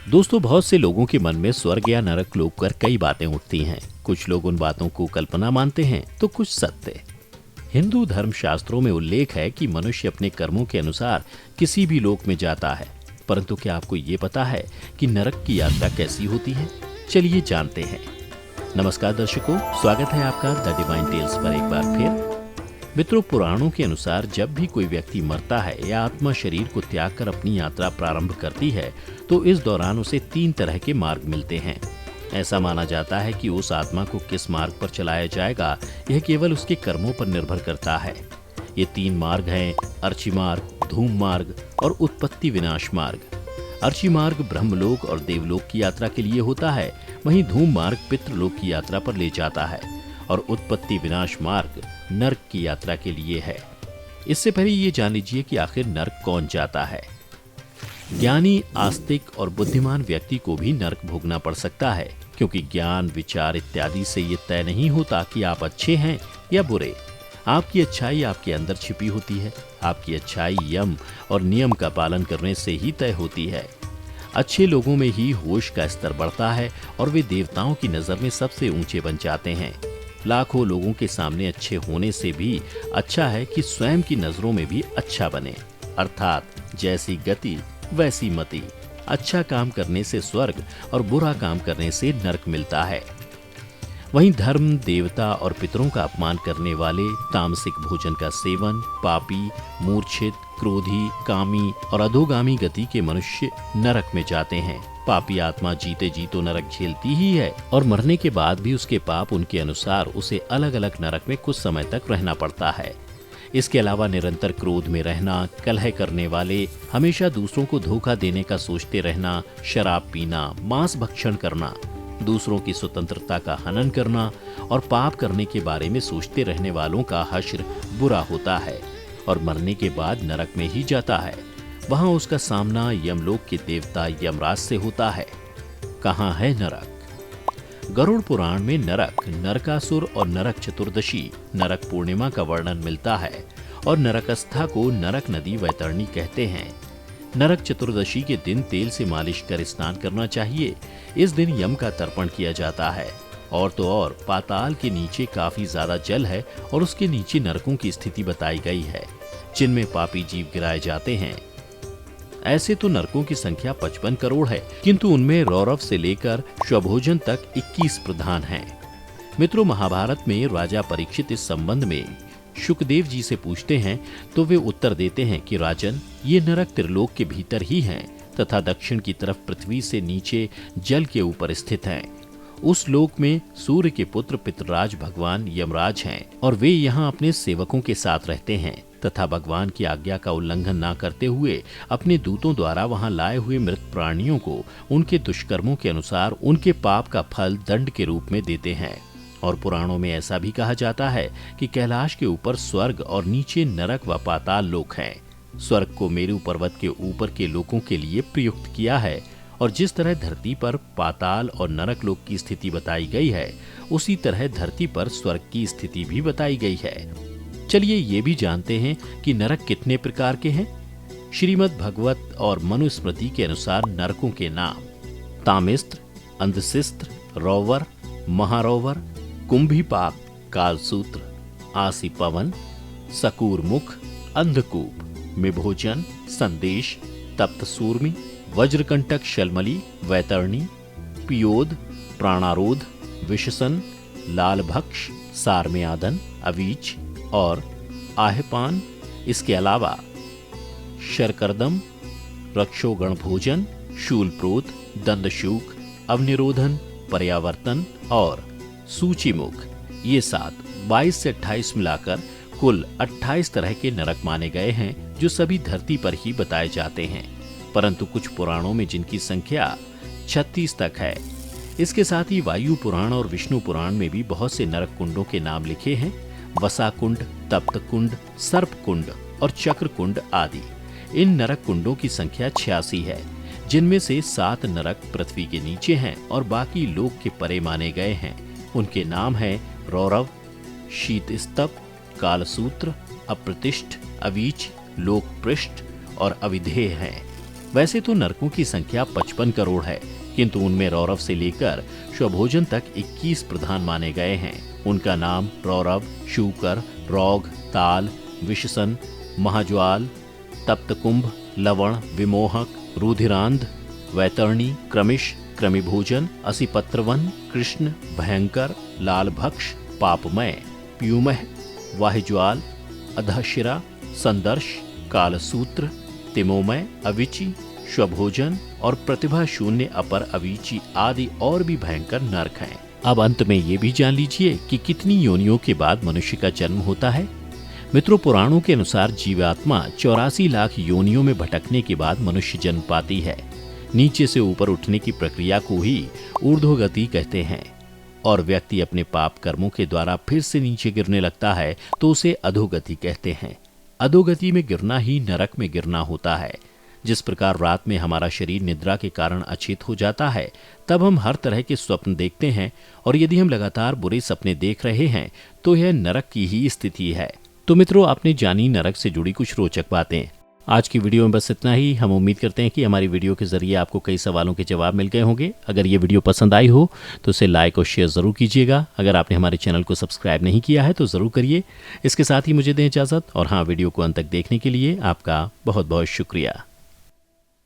दोस्तों, बहुत से लोगों के मन में स्वर्ग या नरक लोक कर कई बातें उठती हैं। कुछ लोग उन बातों को कल्पना मानते हैं तो कुछ सत्य। हिंदू धर्म शास्त्रों में उल्लेख है कि मनुष्य अपने कर्मों के अनुसार किसी भी लोक में जाता है। परंतु क्या आपको ये पता है कि नरक की यात्रा कैसी होती है? चलिए जानते हैं। नमस्कार दर्शकों, स्वागत है आपका द डिवाइन टेल्स पर एक बार फिर। मित्रों, पुराणों के अनुसार जब भी कोई व्यक्ति मरता है या आत्मा शरीर को त्याग कर अपनी यात्रा प्रारंभ करती है तो इस दौरान उसे 3 तरह के मार्ग मिलते हैं। ऐसा माना जाता है कि उस आत्मा को किस मार्ग पर चलाया जाएगा यह केवल उसके कर्मों पर निर्भर करता है। ये 3 मार्ग हैं: अर्ची मार्ग, धूम मार्ग और उत्पत्ति विनाश मार्ग। अर्ची मार्ग ब्रह्मलोक और देवलोक की यात्रा के लिए होता है, वहीं धूम मार्ग पितृलोक की यात्रा पर ले जाता है और उत्पत्ति विनाश मार्ग नर्क की यात्रा के लिए है। इससे पहले ये जान लीजिए कि आखिर नर्क कौन जाता है। ज्ञानी, आस्तिक और बुद्धिमान व्यक्ति को भी नर्क भोगना पड़ सकता है, क्योंकि ज्ञान, विचार इत्यादि से ये तय नहीं होता कि आप अच्छे हैं या बुरे। आपकी अच्छाई आपके अंदर छिपी होती है। आपकी अच्छाई यम और नियम का पालन करने से ही तय होती है। अच्छे लोगों में ही होश का स्तर बढ़ता है और वे देवताओं की नजर में सबसे ऊंचे बन जाते हैं। लाखों लोगों के सामने अच्छे होने से भी अच्छा है कि स्वयं की नजरों में भी अच्छा बने, अर्थात जैसी गति वैसी मति। अच्छा काम करने से स्वर्ग और बुरा काम करने से नरक मिलता है। वहीं धर्म, देवता और पितरों का अपमान करने वाले, तामसिक भोजन का सेवन, पापी, मूर्छित, क्रोधी, कामी और अधोगामी गति के मनुष्य नरक में जाते हैं। पापी आत्मा जीते जी तो नरक झेलती ही है और मरने के बाद भी उसके पाप उनके अनुसार उसे अलग अलग नरक में कुछ समय तक रहना पड़ता है। इसके अलावा निरंतर क्रोध में रहना, कलह करने वाले, हमेशा दूसरों को धोखा देने का सोचते रहना, शराब पीना, मांस भक्षण करना, दूसरों की स्वतंत्रता का हनन करना और पाप करने के बारे में सोचते रहने वालों का हश्र बुरा होता है और मरने के बाद नरक में ही जाता है। वहां उसका सामना यमलोक के देवता यमराज से होता है। कहाँ है नरक? गरुड़ पुराण में नरक, नरकासुर और नरक चतुर्दशी, नरक पूर्णिमा का वर्णन मिलता है और नरकस्था को नरक नदी वैतरणी कहते हैं। नरक चतुर्दशी के दिन तेल से मालिश कर स्नान करना चाहिए। इस दिन यम का तर्पण किया जाता है। और तो और पाताल के नीचे काफी ज्यादा जल है और उसके नीचे नरकों की स्थिति बताई गई है, जिनमें पापी जीव गिराए जाते हैं। ऐसे तो नरकों की संख्या 55 करोड़ है, किंतु उनमें रौरव से लेकर श्वभोजन तक 21 प्रधान हैं। मित्रों, महाभारत में राजा परीक्षित इस संबंध में शुकदेव जी से पूछते हैं तो वे उत्तर देते हैं कि राजन, ये नरक त्रिलोक के भीतर ही हैं तथा दक्षिण की तरफ पृथ्वी से नीचे जल के ऊपर स्थित हैं। उस लोक में सूर्य के पुत्र पितराज भगवान यमराज हैं और वे यहाँ अपने सेवकों के साथ रहते हैं तथा भगवान की आज्ञा का उल्लंघन न करते हुए अपने दूतों द्वारा वहां लाए हुए मृत प्राणियों को उनके दुष्कर्मों के अनुसार उनके पाप का फल दंड के रूप में देते हैं। और पुराणों में ऐसा भी कहा जाता है कि कैलाश के ऊपर स्वर्ग और नीचे नरक व पाताल लोक हैं। स्वर्ग को मेरु पर्वत के ऊपर के लोकों के लिए प्रयुक्त किया है और जिस तरह धरती पर पाताल और नरक लोक की स्थिति बताई गई है, उसी तरह धरती पर स्वर्ग की स्थिति भी बताई गई है। चलिए ये भी जानते हैं कि नरक कितने प्रकार के हैं। श्रीमद् भगवत और मनुस्मृति के अनुसार नरकों के नाम: तामिस्त्र, अंधसिस्त्र, रौवर, महारौवर, कुंभीपाक, कालसूत्र, आसी पवन, सकूर मुख, अंधकूप, मिभोजन, संदेश, तप्त सूर्मी, वज्रकंटक, शलमली, वैतरणी, पियोद, प्राणारोध, विषसन, लालभक्ष, सारमेयादन, अवीच और आहपान। इसके अलावा शरकर्दम, रक्षोगण भोजन, शूलप्रोत, दंदशूक, अवनिरोधन, पर्यावर्तन और सूचीमुख। ये 7, 22 से 28 मिलाकर कुल 28 तरह के नरक माने गए हैं, जो सभी धरती पर ही बताए जाते हैं, परंतु कुछ पुराणों में जिनकी संख्या 36 तक है। इसके साथ ही वायु पुराण और विष्णु पुराण में भी बहुत से नरक कुंडों के नाम लिखे हैं: वसा कुंड, तप्त कुंड, सर्प कुंड और चक्र कुंड आदि। इन नरक कुंडों की संख्या 86 है, जिनमें से 7 नरक पृथ्वी के नीचे हैं और बाकी लोक के परे माने गए हैं। उनके नाम हैं रौरव, शीतस्तप, कालसूत्र, अप्रतिष्ठ, अवीच, लोकपृष्ठ और अविधेय हैं। वैसे तो नरकों की संख्या 55 करोड़ है, किंतु उनमें रौरव से लेकर स्वभोजन तक 21 प्रधान माने गए हैं। उनका नाम रौरव, शूकर, रौग, ताल, विषसन, महाज्वाल, तप्तकुंभ, लवण, विमोहक, रुधिरांध, वैतरणी, क्रमिश, क्रमिभोजन, असिपत्रवन, कृष्ण, भयंकर, लालभक्ष, पापमय, प्यूमह, वाहिज्वाल, अधशिरा, संदर्श, कालसूत्र, तिमोमय, अविचि, स्वभोजन और प्रतिभा शून्य अपर अविचि आदि और भी भयंकर नरक हैं। अब अंत में ये भी जान लीजिए कि कितनी योनियों के बाद मनुष्य का जन्म होता है। मित्रों, पुराणों के अनुसार जीवात्मा 84 लाख योनियों में भटकने के बाद मनुष्य जन्म पाती है। नीचे से ऊपर उठने की प्रक्रिया को ही ऊर्ध्वगति कहते हैं, और व्यक्ति अपने पाप कर्मों के द्वारा फिर से नीचे गिरने लगता है तो उसे अधोगति कहते हैं। अधोगति में गिरना ही नरक में गिरना होता है। जिस प्रकार रात में हमारा शरीर निद्रा के कारण अचेत हो जाता है, तब हम हर तरह के स्वप्न देखते हैं, और यदि हम लगातार बुरे सपने देख रहे हैं तो यह नरक की ही स्थिति है। तो मित्रों, आपने जानी नरक से जुड़ी कुछ रोचक बातें। आज की वीडियो में बस इतना ही। हम उम्मीद करते हैं कि हमारी वीडियो के जरिए आपको कई सवालों के जवाब मिल गए होंगे। अगर ये वीडियो पसंद आई हो तो इसे लाइक और शेयर जरूर कीजिएगा। अगर आपने हमारे चैनल को सब्सक्राइब नहीं किया है तो जरूर करिए। इसके साथ ही मुझे दें इजाजत, और हाँ, वीडियो को अंत तक देखने के लिए आपका बहुत बहुत शुक्रिया।